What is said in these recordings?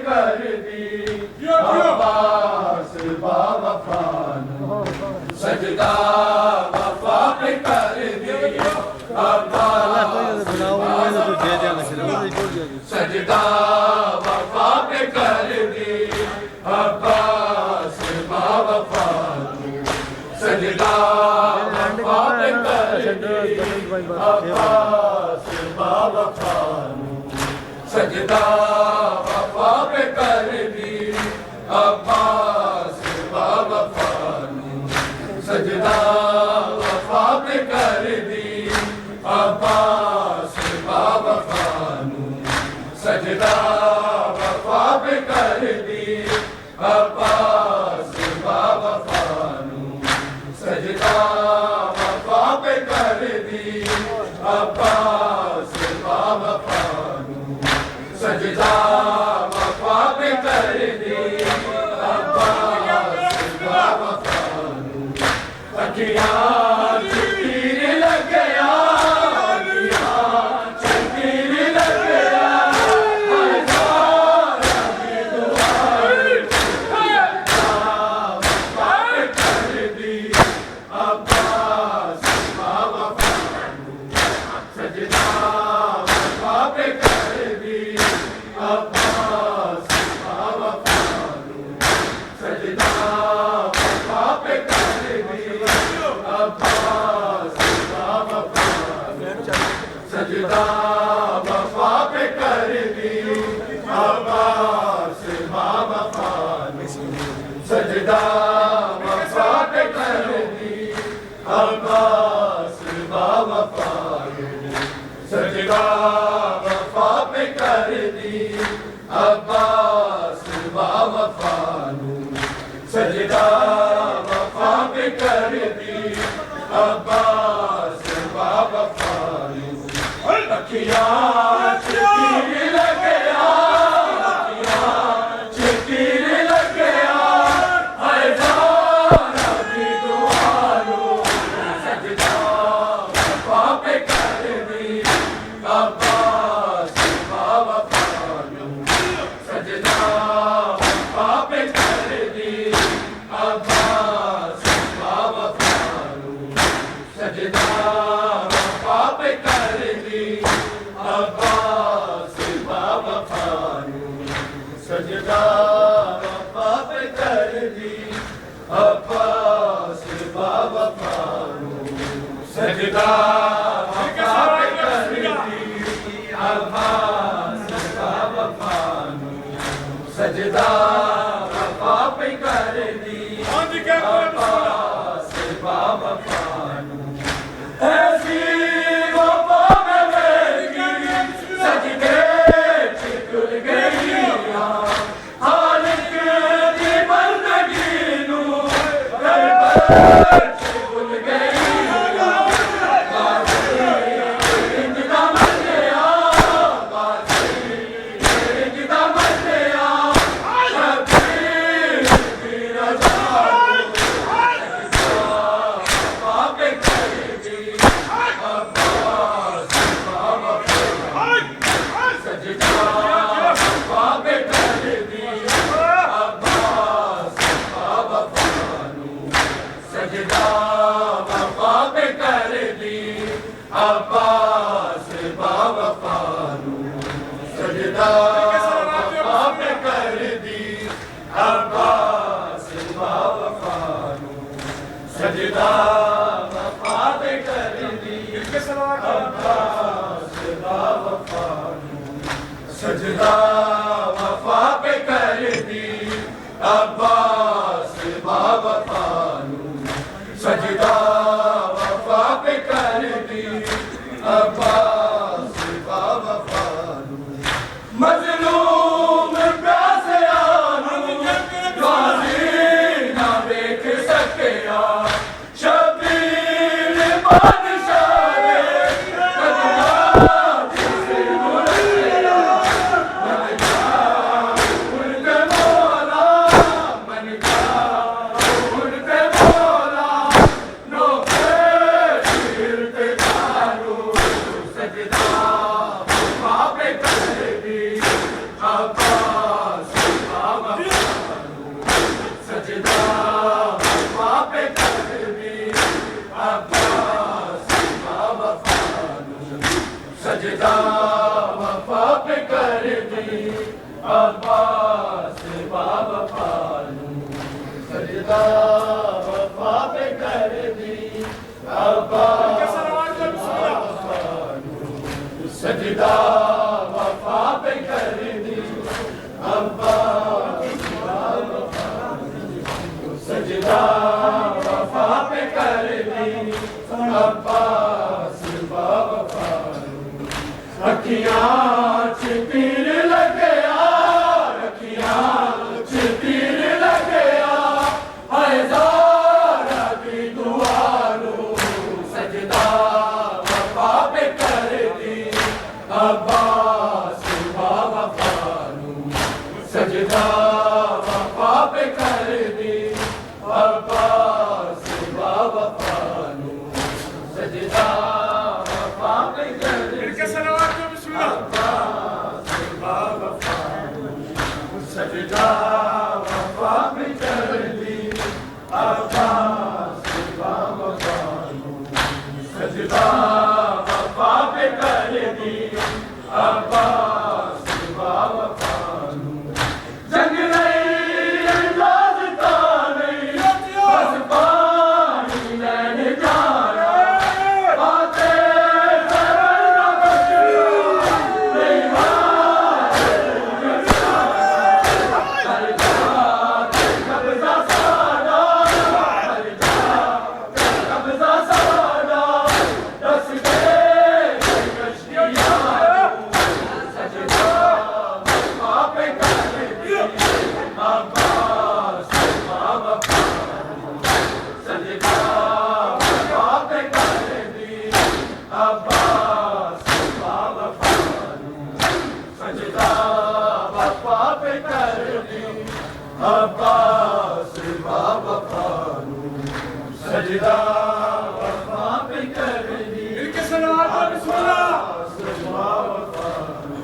कर दी अब्बास बावफा नू सजदा वफा पे कर दी अब्बास सजदा वफा पे कर दी अब्बास बावफा नू सजदा वफा पे कर दी अब्बास बावफा नू सजदा वफा पे कर दी अब्बास बावफा नू सजदा वफा पे कर दी अब्बास बावफा नू सजदा वफा पे कर दी अब्बास बावफा नू सजदा वफा पे कर दी अब्बास बावफा नू सजदा वफा पे कर दी अब्बास बावफा नू अखियां तीर लग गया अखियां तीर लग गया हजार की दुआ वफा पे कर दी अब्बास बावफा नू सजदा वफा पे कर दी अब्बास बावफा नू सजदा वफा पे कर दी अब्बास बावफा नू सजदा वफा पे कर दी अब्बास बावफा नू सजदा वफा पे कर दी अब्बास बावफा नू सजदा वफा पे कर दी अब्बास बावफा नू सजदा वफा पे कर दी अब्बास बावफा नू अखियां तीर लग गया अखियां तीर लग गया हजार की दुआ नू सजदा वफा पे कर दी अब्बास बावफा नू सजदा वफा पे कर दी अब्बास बावफा नू सजदा वफा पे कर दी अब्बास बावफा नू सजदा वफा पे कर दी अब्बास बावफा नू सजदा वफा पे कर दी अब्बास बावफा नू सजदा वफा पे कर दी अब्बास बावफा नू ऐसी वफा में मेरी सजदे चिकुल गई हालिक दी बंदगी नू करबल चिकुल गई इंजदा मन्निया इंजदा मन्निया शबीर की रजा वफा पे कर दी अब्बास बावफा सजदा वफा पे कर दी अब्बास बावफा नू सजदा वफा पे कर दी अब्बास बावफा नू सजदा वफा पे कर दी अब्बास बावफा नू सजदा वफा पे कर दी अब्बास बावफा नू सजदा वफा पे कर दी अब्बास बावफा नू सजदा वफा पे कर दी अब्बास बावफा नू मजलूम प्यासे आनू गाजी ना देख सकिया शबीर बादशाह ने कदिया जिसे मुरलिया उनके मौला अब्बास बावफानू सजदा वफा पे कर दी अब्बास बावफानू सजदा वफा पे कर दी अब्बास बावफानू सजदा वफा पे कर दी अब्बास बावफानू अखियां च तीर लग गया अखियां च तीर लग गया हाय ज़ारा दी दुआ नू सजदा वफा पे कर दी अब्बास बावफानू सजदा वफा पे कर दी अब्बास बावफानू सजदा वफा पे कर दी अब्बास बावफानू सजदा वफा पे कर दी अब्बास बावफानू सजदा वफा पे कर दी अब्बास बावफानू जंग नहीं अंदाज का नहीं बस पानी लेने जाना बातें करना नहीं कब्जा सादा कब्जा सादा दस के कश्तियां सजदा वफा पे कर दी अब्बास बावफानू सजदा वफा पे कर दी अब्बास बावफानू सजदा वफा पे कर दी अब्बास बावफानू सजदा वफा पे कर दी अब्बास बावफानू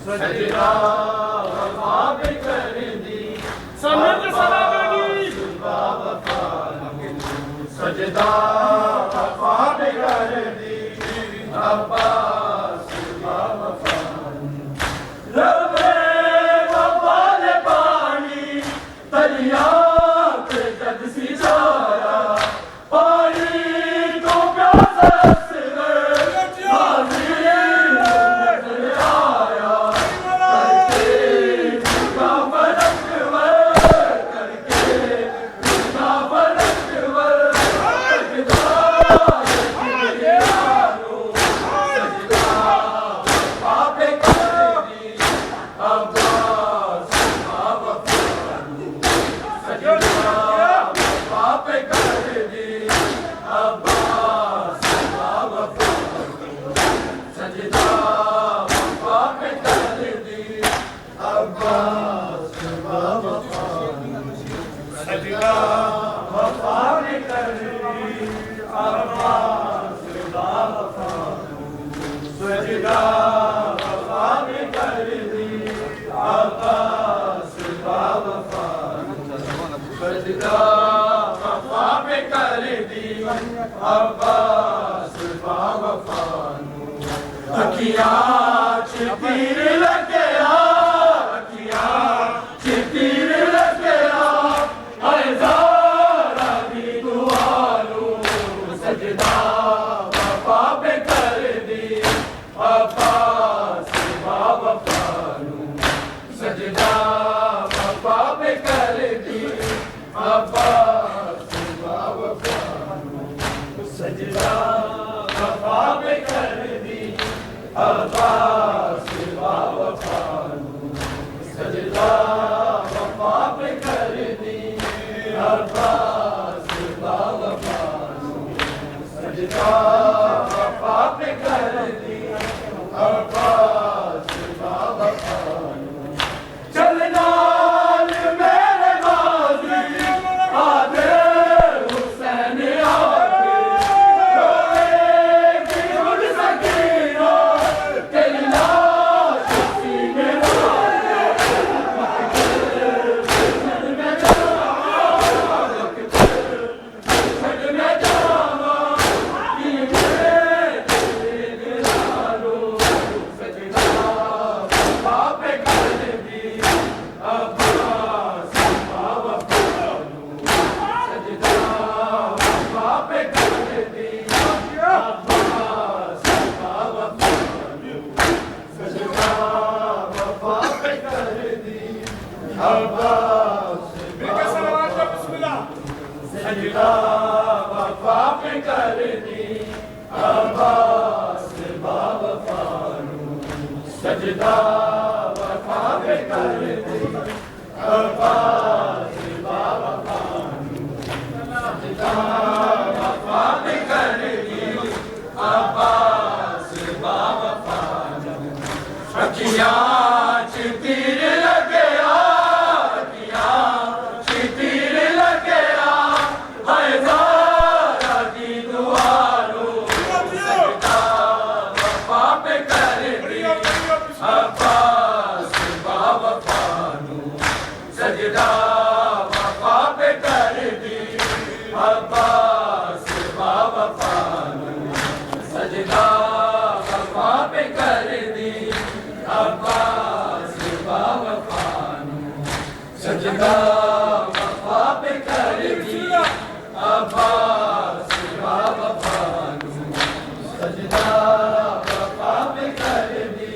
सजदा वफा पे कर दी अब्बास बावफानू सजदा वफा पे कर दी अब्बास बावफानू रब्बे वफा ने पानी दरिया पे जग सी छाया पानी को प्यासा असगर हाज़िर नजर आया करके उसका फलकवर करके उसका फलकवर सजदा सजदा वफा पे कर दी अब्बास बावफानू सजदा वफा पे कर दी अब्बास बावफानू सजदा वफा पे कर दी अब्बास बावफानू सजदा वफा पे कर दी अब्बास बावफानू सजदा वफा पे कर दी अब्बास बावफानू सजदा वफा पे कर दी अब्बास बावफानू अखियां च तीर लग गया अखियां च तीर लग गया हाय ज़ारा दी दुआ नू सजदा वफा पे कर दी अब्बास बावफानू सजदा वफा पे कर दी अब्बास बावफानू सजदा वफा पे कर दी अब्बास बावफानू सजदा वफा पे कर दी अब्बास बावफानू सजदा वफा पे कर दी अब्बास बावफानू चलना मेरे गाज़ी आदे हुसैन आके रोएगी उन सकीना तेरी लाश सीने वाले अब्बास मिलके सलावत का बिस्मिल्लाह। सजदा वफा पे कर दी अब्बास बावफा सजदा वफा पे कर दी अब्बास बावफा सजदा वफा पे कर दी अब्बास बावफा अखियां च तीर लगया अखियां च तीर लगया हाय ज़ारा दी दुआ लो सजदा वफा पे कर दी अब्बास बावफा सजदा वफा पे कर दी अब्बास बावफा सजदा वफा पे कर दी अब्बास बावफा सजदा वफा पे कर दी अब्बास बावफा सजदा वफा पे कर दी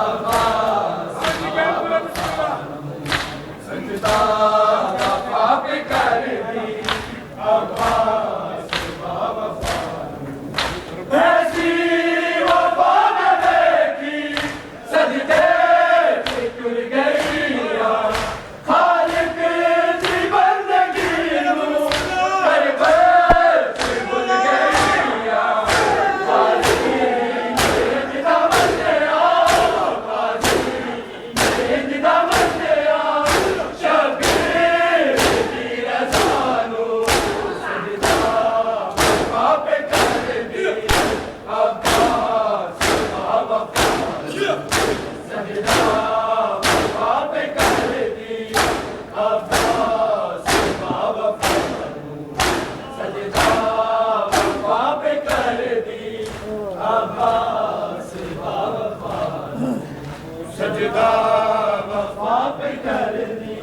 अब्बास सजदा वफा पे कर दी अब्बास बावफा ऐसी वफा न देखी सजदे पे तुल गईया खालिक दी बंदगी नू कर से भूल गईया खालिक दा बंदिया खालिक दा बंदिया शबीर दी रज़ा नू सजदा वफा पे कर दी अब्बास बावफा सजदा वफा पे कर दी अब्बास बावफा सजदा वफा पे कर दी अब्बास बावफा सजदा वफा पे कर दी